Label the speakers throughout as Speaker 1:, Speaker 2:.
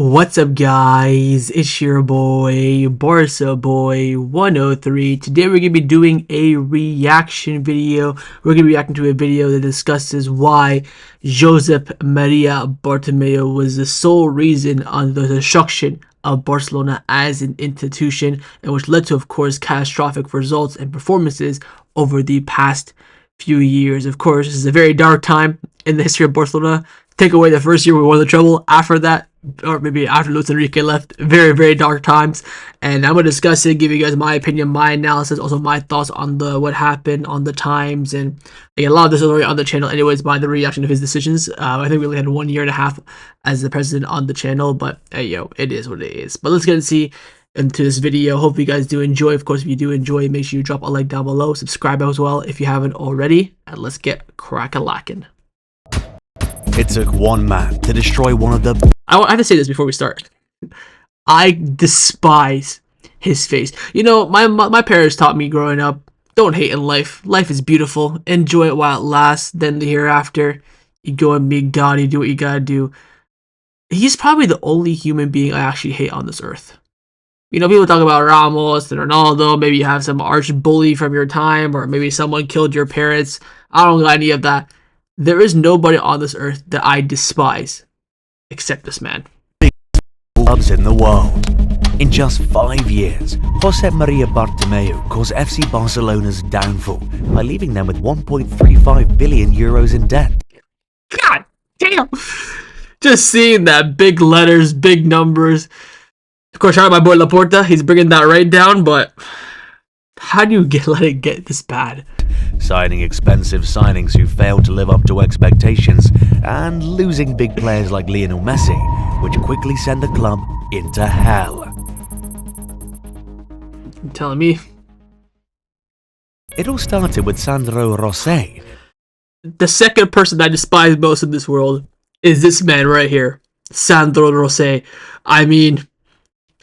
Speaker 1: What's up, guys? It's your boy, Barca Boy 103. Today we're going to be doing a reaction video. We're going to be reacting to a video that discusses why Josep Maria Bartomeu was the sole reason on the destruction of Barcelona as an institution, and which led to, of course, catastrophic results and performances over the past few years. Of course, this is a very dark time in the history of Barcelona. Take away the first year we won the treble. After that, or maybe after Luis Enrique left, very, very dark times. And I'm going to discuss it, give you guys my opinion, my analysis, also my thoughts on what happened on the times. And a lot of this is already on the channel anyways by the reaction of his decisions. I think we only had 1.5 years as the president on the channel, but it is what it is. But let's get into this video. Hope you guys do enjoy. Of course, if you do enjoy, make sure you drop a like down below, subscribe as well if you haven't already, and let's get crack-a-lackin'.
Speaker 2: It took one man to destroy one of the...
Speaker 1: I have to say this before we start. I despise his face. You know, my parents taught me growing up, don't hate in life. Life is beautiful. Enjoy it while it lasts. Then the hereafter, you go and be God. You do what you gotta do. He's probably the only human being I actually hate on this earth. You know, people talk about Ramos and Ronaldo. Maybe you have some arch bully from your time, or maybe someone killed your parents. I don't got any of that. There is nobody on this earth that I despise except this man.
Speaker 2: Clubs in the world. In just 5 years, Josep Maria Bartomeu caused FC Barcelona's downfall by leaving them with 1.35 billion euros in debt.
Speaker 1: God damn! Just seeing that, big letters, big numbers. Of course, shout out my boy Laporta. He's bringing that right down, but how do you let it get this bad?
Speaker 2: Signing expensive signings who failed to live up to expectations, and losing big players like Lionel Messi, which quickly sent the club into hell.
Speaker 1: You're telling me?
Speaker 2: It all started with Sandro Rosell.
Speaker 1: The second person I despise most in this world is this man right here, Sandro Rosell. I mean,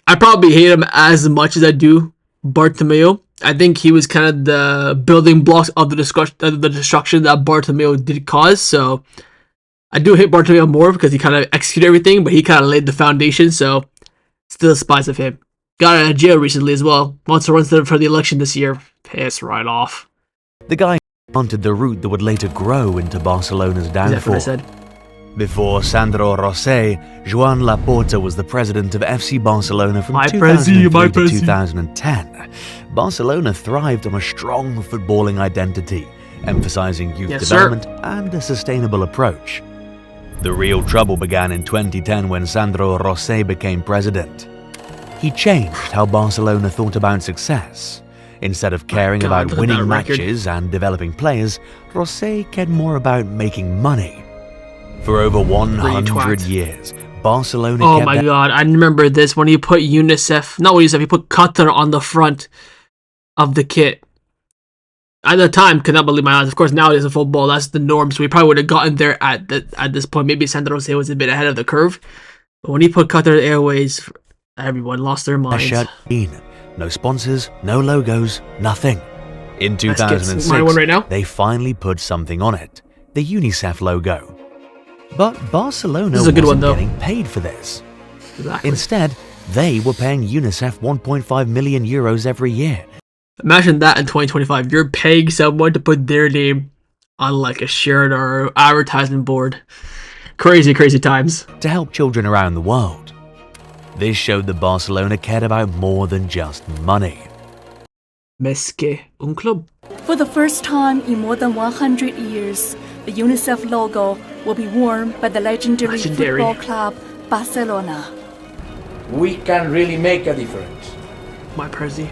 Speaker 1: I probably hate him as much as I do Bartomeu. I think he was kind of the building blocks of the destruction that Bartomeu did cause. So I do hate Bartomeu more because he kind of executed everything, but he kind of laid the foundation. So still despise of him. Got out of jail recently as well. Wants to run for the election this year. Piss right off.
Speaker 2: The guy planted the root that would later grow into Barcelona's downfall.
Speaker 1: That's what I said.
Speaker 2: Before Sandro Rosell, Joan Laporta was the president of FC Barcelona from 2003 to 2010. Barcelona thrived on a strong footballing identity, emphasizing youth development and a sustainable approach. The real trouble began in 2010 when Sandro Rosell became president. He changed how Barcelona thought about success. Instead of caring about winning matches and developing players, Rosell cared more about making money. For over 100 years, Barcelona
Speaker 1: Oh my god, I remember this when he put he put Qatar on the front of the kit. At the time, could not believe my eyes. Of course, nowadays in football, that's the norm, so we probably would have gotten there at this point. Maybe Sandro Rosell was a bit ahead of the curve. But when he put Qatar Airways, everyone lost their minds.
Speaker 2: No sponsors, no logos, nothing. In 2006, they finally put something on it, the UNICEF logo. But Barcelona wasn't getting paid for this.
Speaker 1: Exactly.
Speaker 2: Instead, they were paying UNICEF 1.5 million euros every year.
Speaker 1: Imagine that in 2025. You're paying someone to put their name on like a shirt or advertisement board. Crazy, crazy times.
Speaker 2: To help children around the world. This showed that Barcelona cared about more than just money.
Speaker 1: Més que un club.
Speaker 3: For the first time in more than 100 years, the UNICEF logo will be worn by the legendary football club Barcelona.
Speaker 4: We can really make a difference.
Speaker 1: My Prezi.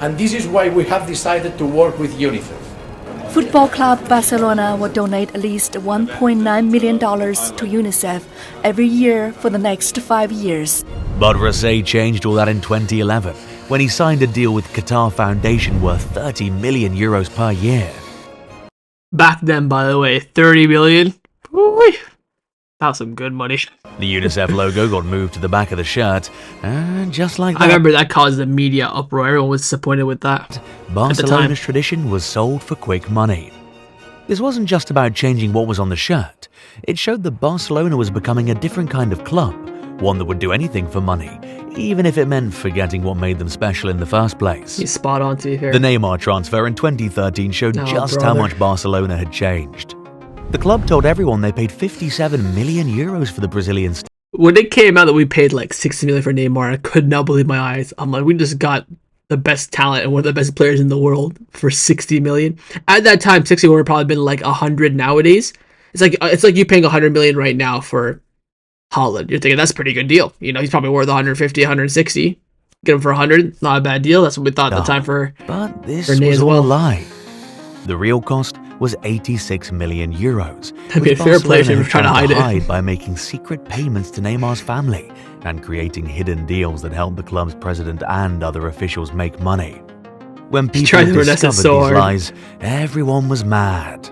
Speaker 4: And this is why we have decided to work with UNICEF.
Speaker 3: Football Club Barcelona will donate at least $1.9 million to UNICEF every year for the next 5 years.
Speaker 2: But Rosell changed all that in 2011 when he signed a deal with Qatar Foundation worth 30 million euros per year.
Speaker 1: Back then, by the way, 30 million. Ooh, that was some good money.
Speaker 2: The UNICEF logo got moved to the back of the shirt, and just like that,
Speaker 1: I remember that caused a media uproar. Everyone was disappointed with that.
Speaker 2: Barcelona's tradition was sold for quick money. This wasn't just about changing what was on the shirt. It showed that Barcelona was becoming a different kind of club, one that would do anything for money, even if it meant forgetting what made them special in the first place.
Speaker 1: He's spot on, to be fair.
Speaker 2: The Neymar transfer in 2013 showed just how much Barcelona had changed. The club told everyone they paid 57 million euros for the Brazilian star.
Speaker 1: When it came out that we paid like 60 million for Neymar, I could not believe my eyes. I'm like, we just got the best talent and one of the best players in the world for 60 million. At that time, 60 would have probably been like 100 nowadays. It's like you paying 100 million right now for Haaland. You're thinking that's a pretty good deal. You know, he's probably worth 150, 160. Get him for 100, not a bad deal. That's what we thought at the time for.
Speaker 2: But this
Speaker 1: for
Speaker 2: was
Speaker 1: as
Speaker 2: all
Speaker 1: well.
Speaker 2: a lie. The real cost was 86 million euros.
Speaker 1: I mean, fair play if you're trying to hide it.
Speaker 2: By making secret payments to Neymar's family and creating hidden deals that helped the club's president and other officials make money. When people discovered these lies, everyone was mad.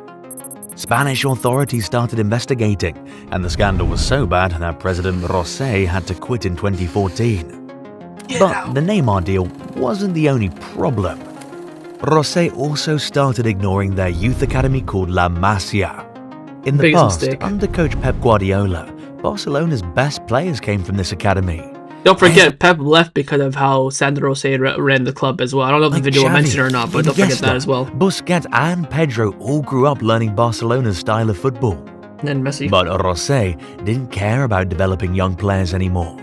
Speaker 2: Spanish authorities started investigating, and the scandal was so bad that President Rosell had to quit in 2014. But the Neymar deal wasn't the only problem. Rosell also started ignoring their youth academy called La Masia. In the past, under coach Pep Guardiola, Barcelona's best players came from this academy.
Speaker 1: Don't forget, Pep left because of how Sandro Rosell ran the club as well. I don't know if the video will mention it or not, but don't forget that as well.
Speaker 2: Busquets and Pedro all grew up learning Barcelona's style of football.
Speaker 1: And Messi.
Speaker 2: But Rosell didn't care about developing young players anymore.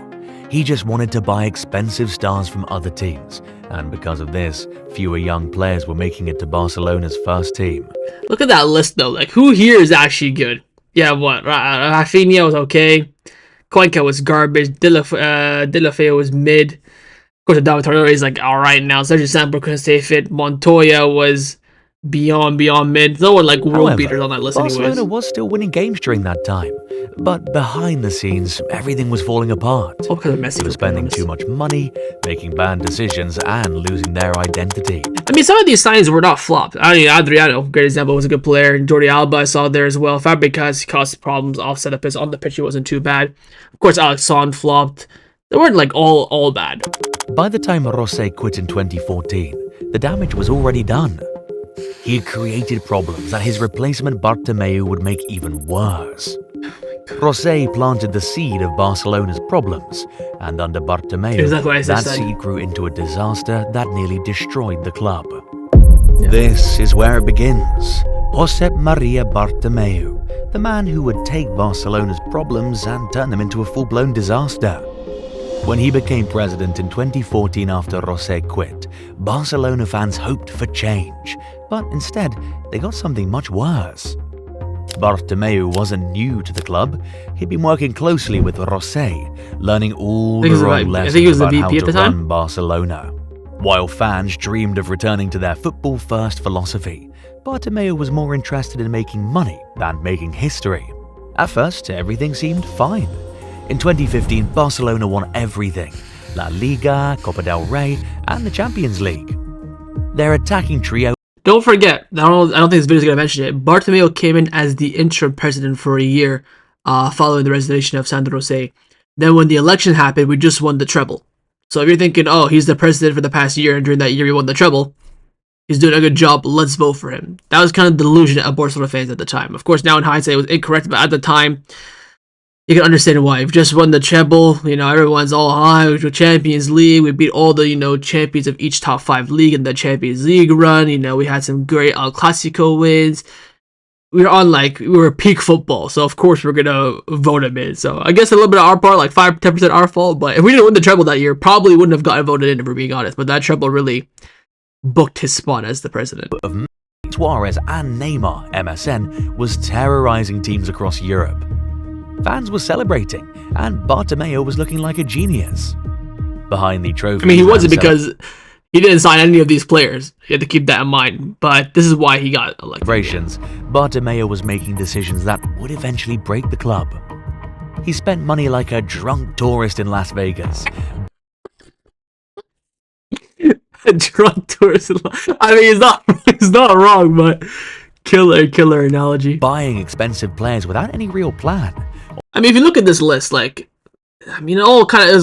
Speaker 2: He just wanted to buy expensive stars from other teams. And because of this, fewer young players were making it to Barcelona's first team.
Speaker 1: Look at that list though. Like, who here is actually good? Yeah, what? Rafinha was okay. Cuenca was garbage. De La Feu was mid. Of course, David Torreira is like alright now. Sergio Sambro couldn't stay fit. Montoya was beyond mid. No one like world beaters on that list anyways.
Speaker 2: Barcelona was still winning games during that time. But behind the scenes, everything was falling apart.
Speaker 1: All because of Messi.
Speaker 2: They were spending too much money, making bad decisions, and losing their identity.
Speaker 1: I mean, some of these signings were not flopped. I mean, Adriano, great example, was a good player. Jordi Alba I saw there as well. Fabregas caused problems off set up his on the pitch. It wasn't too bad. Of course, Alex Son flopped. They weren't like all bad.
Speaker 2: By the time Rosell quit in 2014, the damage was already done. He had created problems that his replacement Bartomeu would make even worse. Rosell planted the seed of Barcelona's problems, and under Bartomeu, that seed grew into a disaster that nearly destroyed the club. Yeah. This is where it begins. Josep Maria Bartomeu, the man who would take Barcelona's problems and turn them into a full-blown disaster. When he became president in 2014 after Rosell quit, Barcelona fans hoped for change, but instead, they got something much worse. Bartomeu wasn't new to the club. He'd been working closely with Rosell, learning all the wrong lessons about how to run Barcelona. While fans dreamed of returning to their football-first philosophy, Bartomeu was more interested in making money than making history. At first, everything seemed fine. In 2015, Barcelona won everything: La Liga, Copa del Rey, and the Champions League. Their attacking trio.
Speaker 1: Don't forget, I don't think this video is going to mention it, Bartomeu came in as the interim president for a year following the resignation of Sandro Rosell. Then when the election happened, we just won the treble. So if you're thinking, oh, he's the president for the past year, and during that year we won the treble, he's doing a good job, let's vote for him. That was kind of the delusion of Barcelona fans at the time. Of course, now in hindsight, it was incorrect, but at the time, you can understand why. We've just won the treble, everyone's all high, we went to Champions League, we beat all the, champions of each top 5 league in the Champions League run, we had some great El Clasico wins. We were peak football, so of course we're gonna vote him in. So I guess a little bit of our part, like 5-10% our fault, but if we didn't win the treble that year, probably wouldn't have gotten voted in if we're being honest, but that treble really booked his spot as the president.
Speaker 2: Suarez and Neymar, MSN, was terrorizing teams across Europe. Fans were celebrating, and Bartomeu was looking like a genius. Behind the trophy,
Speaker 1: I mean, he wasn't because he didn't sign any of these players. You had to keep that in mind. But this is why he got elected.
Speaker 2: Bartomeu was making decisions that would eventually break the club. He spent money like a drunk tourist in Las Vegas.
Speaker 1: A drunk tourist. I mean, it's not wrong, but killer analogy.
Speaker 2: Buying expensive players without any real plan.
Speaker 1: I mean, if you look at this list, it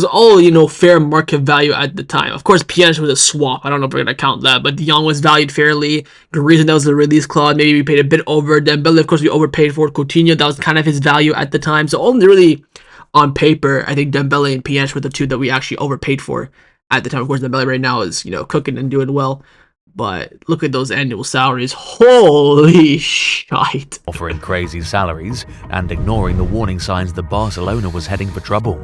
Speaker 1: all fair market value at the time. Of course, Pjanic was a swap. I don't know if we're gonna count that, but De Jong was valued fairly. Griezmann, that was the release clause. Maybe we paid a bit over. Dembele, of course, we overpaid for Coutinho. That was kind of his value at the time. So only really on paper, I think Dembele and Pjanic were the two that we actually overpaid for at the time. Of course, Dembele right now is, cooking and doing well. But look at those annual salaries. Holy shite.
Speaker 2: Offering crazy salaries and ignoring the warning signs that Barcelona was heading for trouble.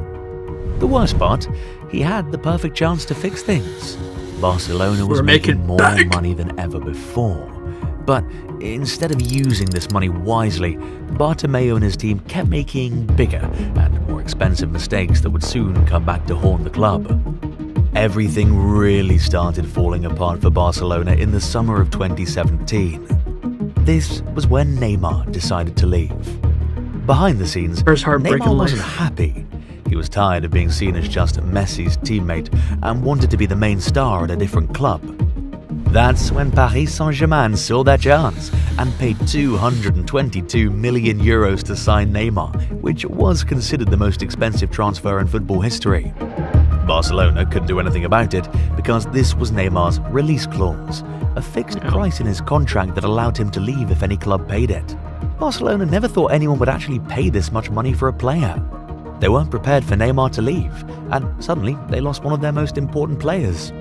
Speaker 2: The worst part, he had the perfect chance to fix things. Barcelona was making more money than ever before. But instead of using this money wisely, Bartomeu and his team kept making bigger and more expensive mistakes that would soon come back to haunt the club. Everything really started falling apart for Barcelona in the summer of 2017. This was when Neymar decided to leave. Behind the scenes, Neymar wasn't happy. He was tired of being seen as just Messi's teammate and wanted to be the main star at a different club. That's when Paris Saint-Germain saw their chance and paid 222 million euros to sign Neymar, which was considered the most expensive transfer in football history. Barcelona couldn't do anything about it because this was Neymar's release clause, a fixed price in his contract that allowed him to leave if any club paid it. Barcelona never thought anyone would actually pay this much money for a player. They weren't prepared for Neymar to leave, and suddenly they lost one of their most important players.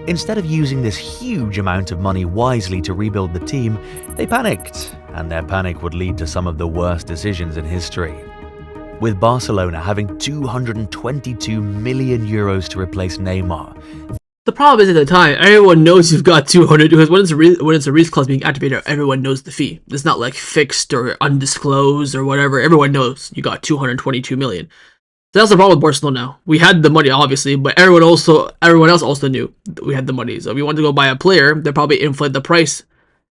Speaker 2: Instead of using this huge amount of money wisely to rebuild the team, they panicked, and their panic would lead to some of the worst decisions in history. With Barcelona having 222 million euros to replace Neymar.
Speaker 1: The problem is at the time, everyone knows you've got 200 because when it's a release clause being activated, everyone knows the fee. It's not like fixed or undisclosed or whatever. Everyone knows you got 222 million. So that's the problem with Barcelona now. We had the money, obviously, but everyone else also knew that we had the money. So if you want to go buy a player, they'll probably inflate the price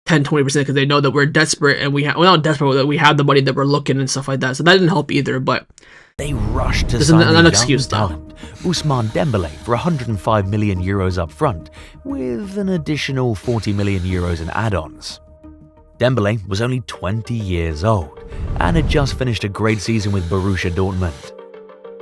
Speaker 1: 10-20% because they know that we're desperate and not desperate, that we have the money that we're looking and stuff like that. So that didn't help either, but
Speaker 2: they rushed to sign an excuse talent, Ousmane Dembele, for 105 million euros up front, with an additional 40 million euros in add-ons. Dembele was only 20 years old and had just finished a great season with Borussia Dortmund.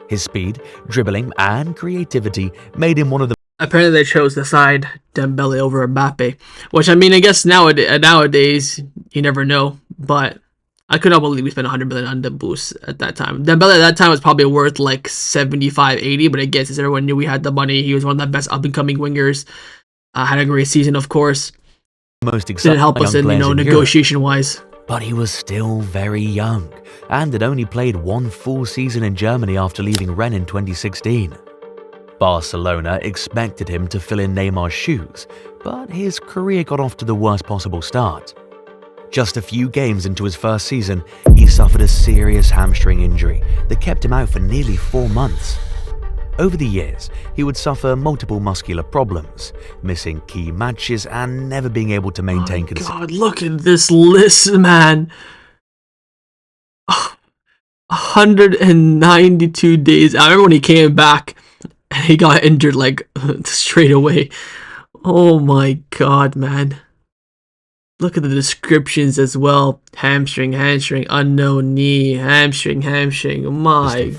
Speaker 2: His speed, dribbling, and creativity made him one of the...
Speaker 1: Apparently they chose to sign Dembele over Mbappe, which I mean, I guess nowadays you never know, but I could not believe we spent 100 million on Dembele at that time. Dembele at that time was probably worth like 75, 80, but I guess as everyone knew we had the money, he was one of the best up-and-coming wingers. Had a great season, of course.
Speaker 2: Most exciting
Speaker 1: didn't help us in, negotiation-wise.
Speaker 2: But he was still very young and had only played one full season in Germany after leaving Rennes in 2016. Barcelona expected him to fill in Neymar's shoes, but his career got off to the worst possible start. Just a few games into his first season, he suffered a serious hamstring injury that kept him out for nearly 4 months. Over the years, he would suffer multiple muscular problems, missing key matches and never being able to maintain consistency.
Speaker 1: God, look at this list, man. 192 days. I remember when he came back and he got injured like straight away. Oh my God, man. Look at the descriptions as well. Hamstring, unknown knee, hamstring. My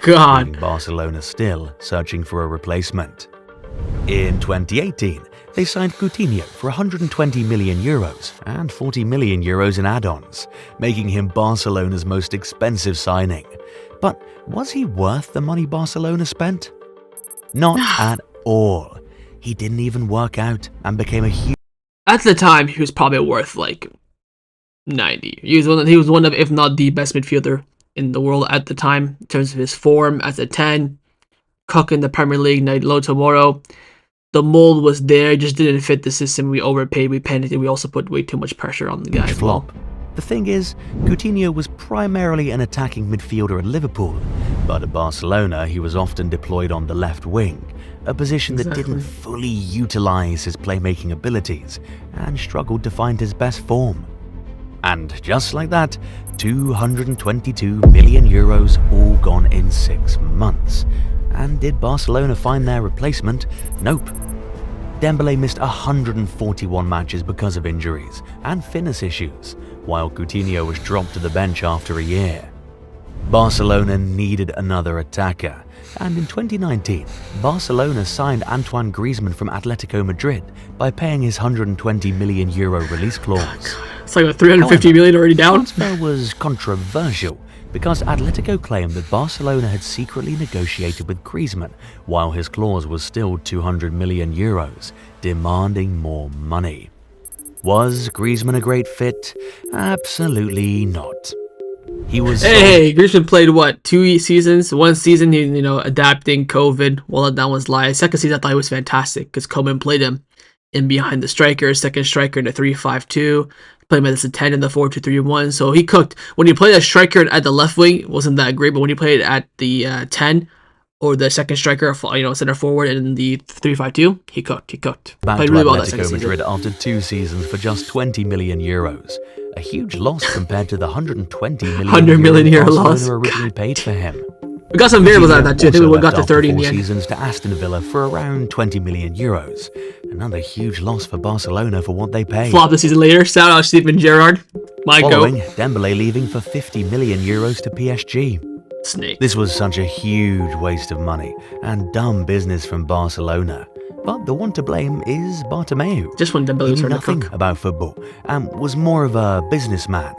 Speaker 1: God.
Speaker 2: Barcelona still searching for a replacement. In 2018, they signed Coutinho for 120 million euros and 40 million euros in add-ons, making him Barcelona's most expensive signing. But was he worth the money Barcelona spent? Not at all. He didn't even work out and became a huge...
Speaker 1: At the time, he was probably worth like 90. He was one of, if not the best midfielder in the world at the time in terms of his form as a 10, cooking the Premier League night low tomorrow. The mold was there, just didn't fit the system. We overpaid, we panicked, and we also put way too much pressure on the guy.
Speaker 2: Flop. The thing is, Coutinho was primarily an attacking midfielder at Liverpool, but at Barcelona he was often deployed on the left wing, a position that didn't fully utilize his playmaking abilities and struggled to find his best form. And just like that, 222 million euros all gone in 6 months. And did Barcelona find their replacement? Nope. Dembele missed 141 matches because of injuries and fitness issues, while Coutinho was dropped to the bench after a year. Barcelona needed another attacker, and in 2019, Barcelona signed Antoine Griezmann from Atletico Madrid by paying his 120 million euro release clause.
Speaker 1: It's like a 350 million already down.
Speaker 2: The transfer was controversial because Atletico claimed that Barcelona had secretly negotiated with Griezmann while his clause was still 200 million euros, demanding more money. Was Griezmann a great fit? Absolutely not. He was
Speaker 1: Hey, Griezmann played what, 2 seasons? 1 season, adapting COVID while that was live. Second season, I thought he was fantastic because Koeman played him in behind the striker, second striker in the 3-5-2. Played him as a 10 in the 4-2-3-1. So he cooked. When he played as striker at the left wing, it wasn't that great. But when he played at the 10 or the second striker, center forward in the 3-5-2, he cooked.
Speaker 2: Back
Speaker 1: played
Speaker 2: to
Speaker 1: really well that
Speaker 2: Atletico
Speaker 1: second
Speaker 2: Madrid
Speaker 1: season.
Speaker 2: after 2 seasons for just 20 million euros. A huge loss compared to the 120 million
Speaker 1: 100 million euro
Speaker 2: Barcelona
Speaker 1: loss.
Speaker 2: originally paid for him.
Speaker 1: We got some variables out of that too. I think
Speaker 2: Also
Speaker 1: we got
Speaker 2: left
Speaker 1: to 30 in
Speaker 2: after
Speaker 1: the
Speaker 2: 4
Speaker 1: end.
Speaker 2: seasons to Aston Villa for around 20 million euros. Another huge loss for Barcelona for what they paid.
Speaker 1: Flop the season later. Shout out Steven Gerrard. My
Speaker 2: Following,
Speaker 1: goat.
Speaker 2: Dembele leaving for 50 million euros to PSG.
Speaker 1: Snake.
Speaker 2: This was such a huge waste of money and dumb business from Barcelona. But the one to blame is Bartomeu.
Speaker 1: Just when Dembele
Speaker 2: He
Speaker 1: was
Speaker 2: knew
Speaker 1: starting to
Speaker 2: nothing
Speaker 1: cook.
Speaker 2: about football and was more of a businessman.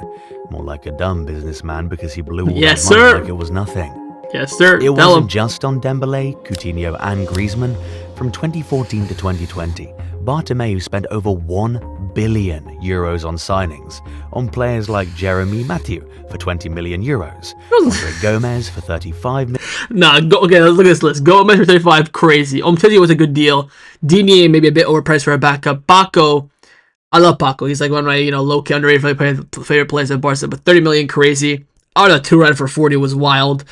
Speaker 2: More like a dumb businessman because he blew all
Speaker 1: Yes,
Speaker 2: that money
Speaker 1: sir.
Speaker 2: like it was nothing.
Speaker 1: Yes, sir.
Speaker 2: It
Speaker 1: Tell
Speaker 2: wasn't
Speaker 1: him.
Speaker 2: just on Dembele, Coutinho and Griezmann. From 2014 to 2020, Bartomeu spent over 1 billion euros on signings, on players like Jeremy Mathieu for 20 million euros, Andre Gomez for 35 million.
Speaker 1: Nah, okay, let's look at this list. Gomez for 35, crazy. Umtiti was a good deal. Digne maybe a bit overpriced for a backup. Paco, I love Paco. He's like one of my, low-key underrated favorite players at Barca, but 30 million, crazy. Arda Turan for 40 was wild.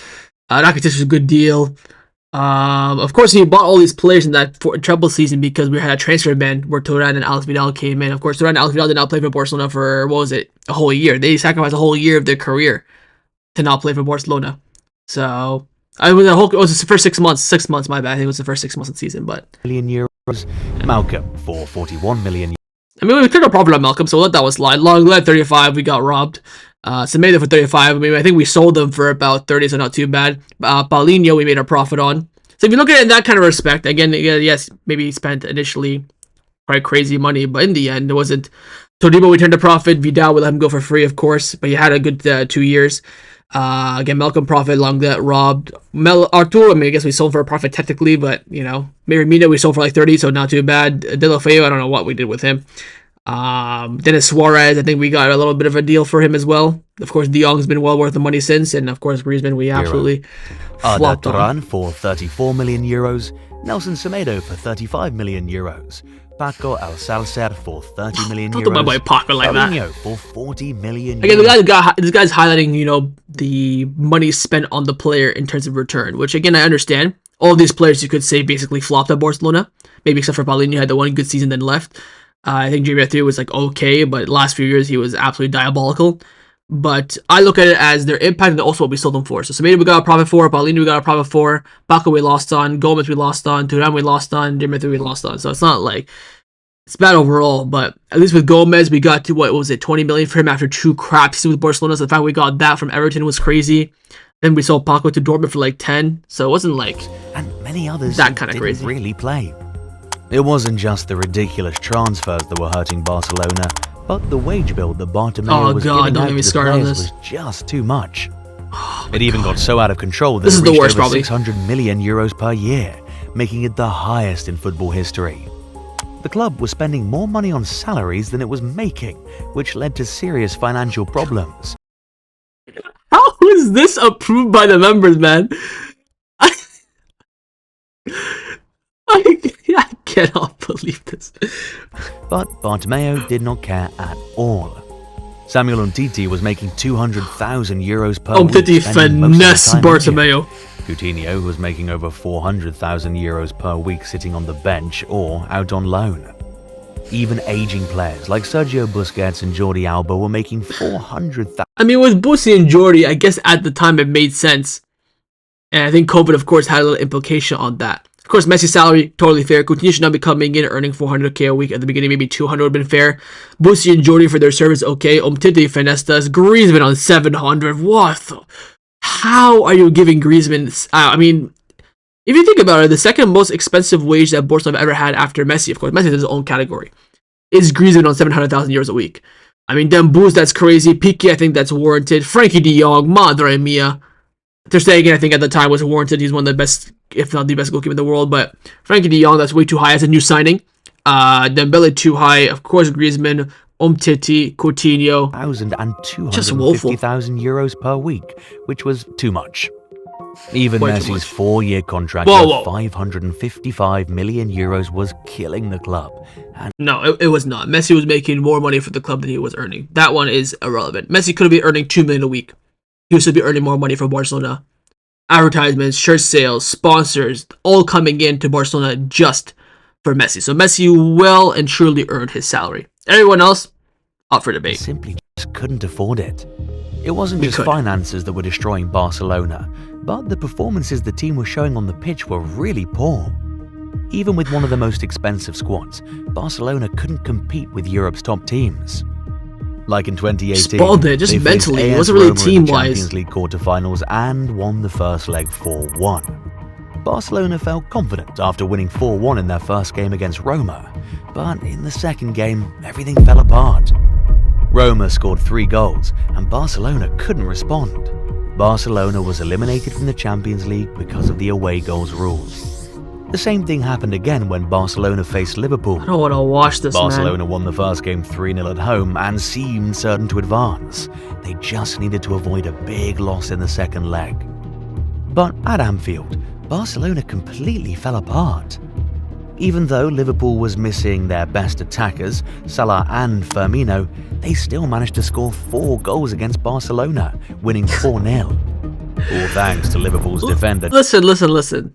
Speaker 1: Rakitic was a good deal. Of course, he bought all these players in that treble season because we had a transfer ban where Turan and Alex Vidal came in. Of course, Turan and Alex Vidal did not play for Barcelona for, a whole year. They sacrificed a whole year of their career to not play for Barcelona. So, it was the first 6 months. 6 months, my bad. I think it was the first 6 months of the season, but...
Speaker 2: Euros. Malcolm for 41 million.
Speaker 1: I mean, we took a profit on Malcolm, so we'll let that one slide. Long led 35, we got robbed. Semedo for 35. I mean, I think we sold them for about 30, so not too bad. Paulinho, we made a profit on. So if you look at it in that kind of respect, again, yes, maybe he spent initially quite crazy money, but in the end, it wasn't. Todibo, we turned a profit. Vidal, we let him go for free, of course, but he had a good 2 years. Again, Malcolm profit, Longlet robbed. Arturo, I mean, I guess we sold for a profit technically, but, maybe Mina we sold for like 30, so not too bad. Deulofeu, I don't know what we did with him. Dennis Suarez, I think we got a little bit of a deal for him as well. Of course, De Jong's been well worth the money since, and of course, Griezmann, we absolutely flopped on.
Speaker 2: Turan for 34 million euros. Nelson Semedo for 35 million euros. Paco Alcácer for 30 million euros.
Speaker 1: Don't do my boy Paco like that.
Speaker 2: Paulinho for 40 million
Speaker 1: Again,
Speaker 2: euros.
Speaker 1: this guy's highlighting, the money spent on the player in terms of return, which again, I understand. All of these players, you could say, basically flopped at Barcelona. Maybe except for Paulinho, had the one good season, then left. I think Jeremy Mathieu was like okay, but last few years he was absolutely diabolical. But I look at it as their impact and also what we sold them for. So Semedo we got a profit for, Paulinho we got a profit for, Paco we lost on, Gomez we lost on, Turan we lost on, Jeremy Mathieu we lost on. So it's not like it's bad overall, but at least with Gomez we got to, what was it, 20 million for him after 2 crap seasons with Barcelona. So the fact we got that from Everton was crazy. Then we sold Paco to Dortmund for like 10. So it wasn't like
Speaker 2: and many others
Speaker 1: that
Speaker 2: who
Speaker 1: kind of
Speaker 2: didn't
Speaker 1: crazy.
Speaker 2: really play. It wasn't just the ridiculous transfers that were hurting Barcelona, but the wage bill that Bartomeu was giving out to the players was just too much. It even got so out of control that it reached over 600 million euros per year, making it the highest in football history. The club was spending more money on salaries than it was making, which led to serious financial problems.
Speaker 1: How is this approved by the members, man? I cannot believe this.
Speaker 2: But Bartomeu did not care at all. Samuel Umtiti was making 200,000 euros per week.
Speaker 1: Umtiti finesse Bartomeu.
Speaker 2: Coutinho was making over 400,000 euros per week sitting on the bench or out on loan. Even aging players like Sergio Busquets and Jordi Alba were making 400,000.
Speaker 1: I mean, with Busi and Jordi, I guess at the time it made sense. And I think COVID, of course, had a little implication on that. Of course, Messi's salary, totally fair. Coutinho should not be coming in earning 400k a week at the beginning. Maybe 200 would have been fair. Busi and Jordi for their service, okay. Umtiti finessed us. Griezmann on 700. What the? How are you giving Griezmann? I mean, if you think about it, the second most expensive wage that Barcelona have ever had after Messi, of course, Messi is his own category, is Griezmann on 700,000 euros a week. I mean, Dembouz, that's crazy. Piqué, I think that's warranted. Frankie de Jong, Madre Mia. Ter Stegen, I think at the time was warranted. He's one of the best, if not the best goalkeeper in the world. But Frankie de Jong, that's way too high as a new signing. Dembele too high. Of course, Griezmann, Umtiti, Coutinho.
Speaker 2: And
Speaker 1: Just woeful.
Speaker 2: €250,000 per week, which was too much. Even
Speaker 1: Way too
Speaker 2: Messi's
Speaker 1: much.
Speaker 2: 4-year contract
Speaker 1: Whoa.
Speaker 2: of €555 million was killing the club. And
Speaker 1: No, it was not. Messi was making more money for the club than he was earning. That one is irrelevant. Messi could have been earning $2 million a week. He would still be earning more money for Barcelona. Advertisements, shirt sales, sponsors, all coming in to Barcelona just for Messi. So Messi well and truly earned his salary. Everyone else, up for debate.
Speaker 2: simply just couldn't afford it. It wasn't just finances that were destroying Barcelona, but the performances the team was showing on the pitch were really poor. Even with one of the most expensive squads, Barcelona couldn't compete with Europe's top teams. Like in 2018,
Speaker 1: Spoiled it, just
Speaker 2: they faced
Speaker 1: mentally. It
Speaker 2: AS
Speaker 1: wasn't really
Speaker 2: Roma in the
Speaker 1: team-wise.
Speaker 2: Champions League quarterfinals and won the first leg 4-1. Barcelona felt confident after winning 4-1 in their first game against Roma, but in the second game, everything fell apart. Roma scored 3 goals, and Barcelona couldn't respond. Barcelona was eliminated from the Champions League because of the away goals rules. The same thing happened again when Barcelona faced Liverpool.
Speaker 1: I don't want to watch this,
Speaker 2: Barcelona
Speaker 1: man.
Speaker 2: won the first game 3-0 at home and seemed certain to advance. They just needed to avoid a big loss in the second leg. But at Anfield, Barcelona completely fell apart. Even though Liverpool was missing their best attackers, Salah and Firmino, they still managed to score 4 goals against Barcelona, winning 4-0. All thanks to Liverpool's defender.
Speaker 1: Listen.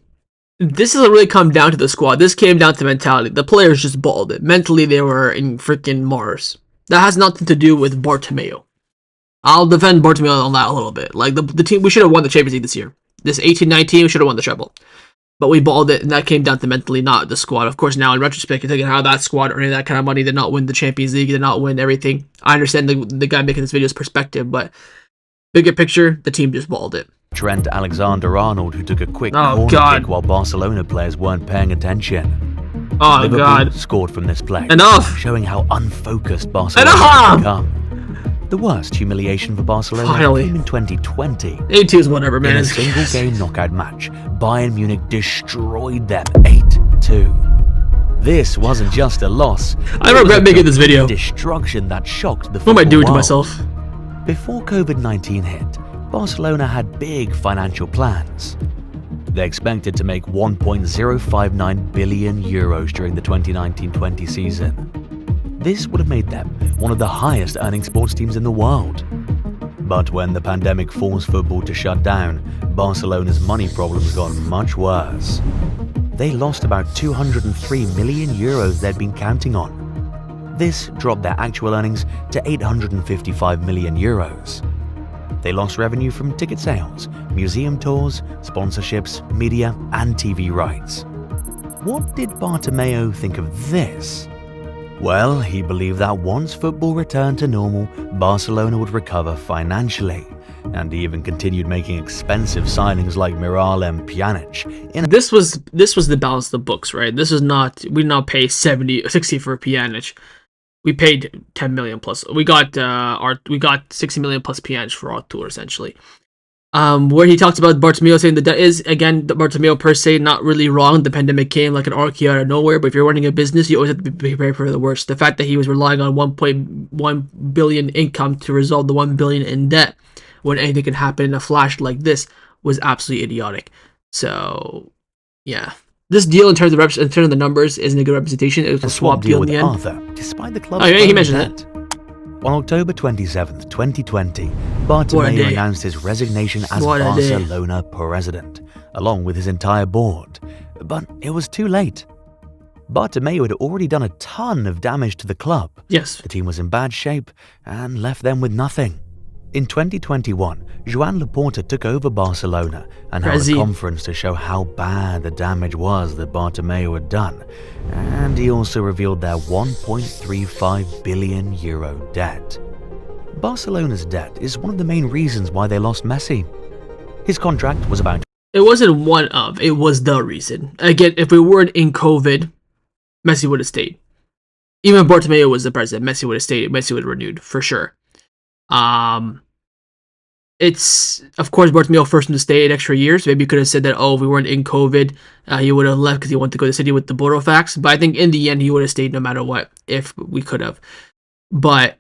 Speaker 1: This doesn't really come down to the squad. This came down to mentality. The players just balled it. Mentally, they were in freaking Mars. That has nothing to do with Bartomeu. I'll defend Bartomeu on that a little bit. Like, the team, we should have won the Champions League this year. This 18-19, we should have won the treble. But we balled it, and that came down to mentally, not the squad. Of course, now in retrospect, you're thinking how that squad earning that kind of money did not win the Champions League, did not win everything. I understand the guy making this video's perspective, but bigger picture, the team just balled it.
Speaker 2: Trent Alexander-Arnold, who took a quick corner kick while Barcelona players weren't paying attention.
Speaker 1: Oh,
Speaker 2: Liverpool
Speaker 1: God.
Speaker 2: scored from this play,
Speaker 1: Enough!
Speaker 2: showing how unfocused Barcelona had become. The worst humiliation for Barcelona came in 2020.
Speaker 1: 82 is whatever, man.
Speaker 2: In a single-game knockout match, Bayern Munich destroyed them 8-2. This wasn't just a loss.
Speaker 1: I regret making this video.
Speaker 2: Destruction that shocked the
Speaker 1: What am I doing to
Speaker 2: world.
Speaker 1: myself?
Speaker 2: Before COVID-19 hit, Barcelona had big financial plans. They expected to make €1.059 billion during the 2019-20 season. This would have made them one of the highest earning sports teams in the world. But when the pandemic forced football to shut down, Barcelona's money problems got much worse. They lost about €203 million they'd been counting on. This dropped their actual earnings to €855 million. They lost revenue from ticket sales, museum tours, sponsorships, media, and TV rights. What did Bartomeu think of this? Well, he believed that once football returned to normal, Barcelona would recover financially, and he even continued making expensive signings like Miralem Pjanic.
Speaker 1: This was the balance of the books, right? This is not, we did not pay 60 for Pjanic. We paid 10 million plus. We got 60 million plus Pjanic for our tour, essentially. Where he talks about Bartomeu saying that is, again, Bartomeu per se not really wrong. The pandemic came like an arcade out of nowhere, but if you're running a business, you always have to be prepared for the worst. The fact that he was relying on 1.1 billion income to resolve the 1 billion in debt when anything can happen in a flash like this was absolutely idiotic. So, yeah. This deal in terms of the numbers isn't a good representation. It was a swap deal in the end.
Speaker 2: Arthur, despite the club's
Speaker 1: he mentioned that.
Speaker 2: On October 27th, 2020, Bartomeu announced his resignation as Barcelona president, along with his entire board. But it was too late. Bartomeu had already done a ton of damage to the club.
Speaker 1: Yes.
Speaker 2: The team was in bad shape and left them with nothing. In 2021, Joan Laporta took over Barcelona and held a conference to show how bad the damage was that Bartomeu had done, and he also revealed their €1.35 billion debt. Barcelona's debt is one of the main reasons why they lost Messi. His contract was about...
Speaker 1: It wasn't one of, it was the reason. Again, if we weren't in COVID, Messi would have stayed. Even if Bartomeu was the president, Messi would have stayed. Messi would have renewed for sure. It's, of course, Bartomeu forced him to stay 8 extra years. Maybe you could have said that, oh, if we weren't in COVID, he would have left because he wanted to go to the city with the Borofax. But I think in the end, he would have stayed no matter what if we could have. But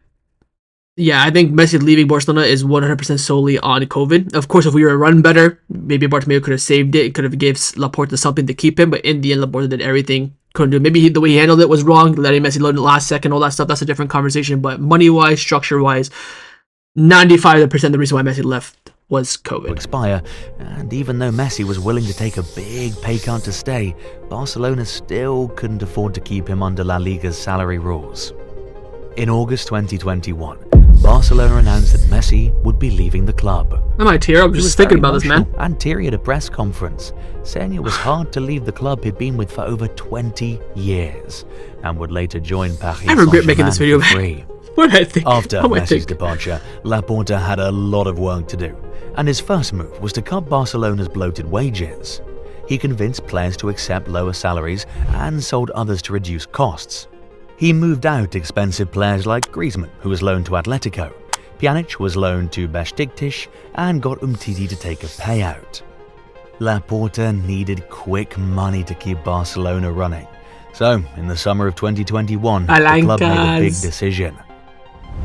Speaker 1: yeah, I think Messi leaving Barcelona is 100% solely on COVID. Of course, if we were run better, maybe Bartomeu could have saved it. It could have gave Laporta something to keep him. But in the end, Laporta did everything. Couldn't do it. Maybe the way he handled it was wrong. Letting Messi load in the last second, all that stuff, that's a different conversation. But money-wise, structure-wise, 95% of the reason why Messi left was COVID.
Speaker 2: Expire, and even though Messi was willing to take a big pay cut to stay, Barcelona still couldn't afford to keep him under La Liga's salary rules. In August 2021, Barcelona announced that Messi would be leaving the club.
Speaker 1: I might tear up just thinking about this, man.
Speaker 2: And teary at a press conference, saying it was hard to leave the club he'd been with for over 20 years, and would later join Paris
Speaker 1: I regret making this video.
Speaker 2: for free.
Speaker 1: What did I think?
Speaker 2: After Messi's departure, Laporta had a lot of work to do, and his first move was to cut Barcelona's bloated wages. He convinced players to accept lower salaries and sold others to reduce costs. He moved out expensive players like Griezmann, who was loaned to Atletico. Pjanic was loaned to Besiktas and got Umtiti to take a payout. Laporta needed quick money to keep Barcelona running. So, in the summer of 2021, the club made a big decision.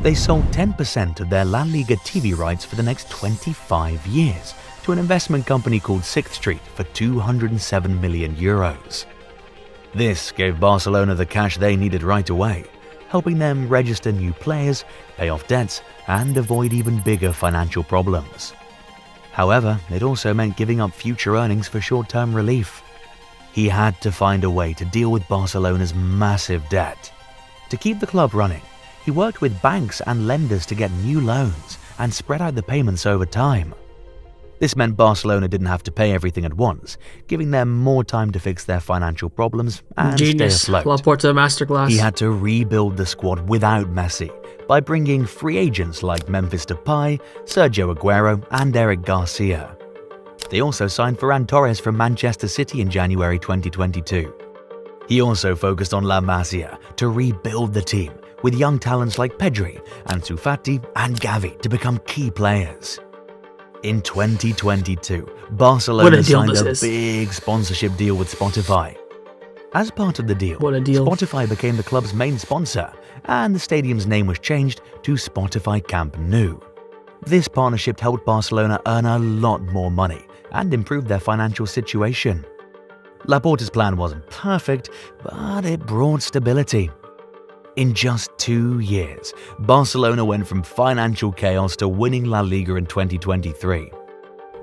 Speaker 2: They sold 10% of their La Liga TV rights for the next 25 years to an investment company called 6th Street for €207 million. This gave Barcelona the cash they needed right away, helping them register new players, pay off debts, and avoid even bigger financial problems. However, it also meant giving up future earnings for short-term relief. He had to find a way to deal with Barcelona's massive debt. To keep the club running, he worked with banks and lenders to get new loans and spread out the payments over time. This meant Barcelona didn't have to pay everything at once, giving them more time to fix their financial problems and
Speaker 1: Genius.
Speaker 2: stay afloat.
Speaker 1: Laporta masterclass.
Speaker 2: He had to rebuild the squad without Messi by bringing free agents like Memphis Depay, Sergio Aguero, and Eric Garcia. They also signed Ferran Torres from Manchester City in January 2022. He also focused on La Masia to rebuild the team, with young talents like Pedri, Ansu Fati, and Gavi to become key players. In 2022, Barcelona signed a big sponsorship deal with Spotify. As part of the deal, Spotify became the club's main sponsor, and the stadium's name was changed to Spotify Camp Nou. This partnership helped Barcelona earn a lot more money and improve their financial situation. Laporta's plan wasn't perfect, but it brought stability. In just 2 years, Barcelona went from financial chaos to winning La Liga in 2023.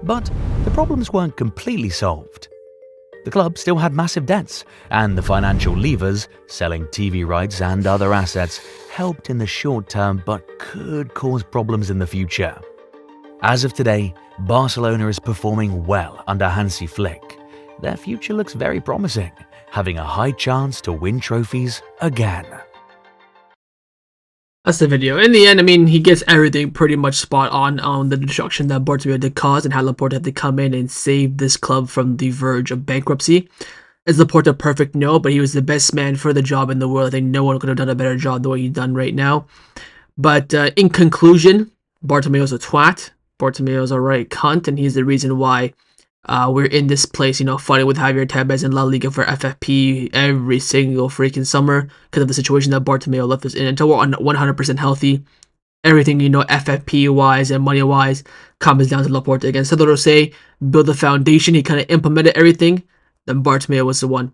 Speaker 2: But the problems weren't completely solved. The club still had massive debts, and the financial levers, selling TV rights and other assets, helped in the short term but could cause problems in the future. As of today, Barcelona is performing well under Hansi Flick. Their future looks very promising, having a high chance to win trophies again.
Speaker 1: That's the video. In the end, I mean, he gets everything pretty much spot on the destruction that Bartomeu did cause and how Laporta had to come in and save this club from the verge of bankruptcy. Is Laporta perfect? No, but he was the best man for the job in the world. I think no one could have done a better job than what he's done right now. But in conclusion, Bartomeu's a twat. Bartomeu's a right cunt, and he's the reason why we're in this place, fighting with Javier Tebas in La Liga for FFP every single freaking summer because of the situation that Bartomeu left us in. Until we're 100% healthy, everything, FFP-wise and money-wise comes down to Laporta. Again, Sandro Rosell built the foundation. He kind of implemented everything. Then Bartomeu was the one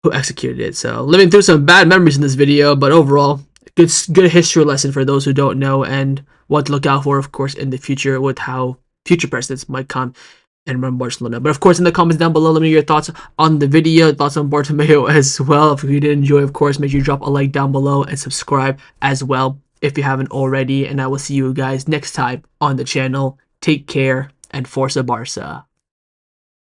Speaker 1: who executed it. So, living through some bad memories in this video, but overall, good history lesson for those who don't know and what to look out for, of course, in the future with how future presidents might come and run Barcelona. But of course, in the comments down below, let me know your thoughts on the video, thoughts on Bartomeu as well. If you did enjoy, of course, make sure you drop a like down below and subscribe as well if you haven't already. And I will see you guys next time on the channel. Take care and Forza Barca.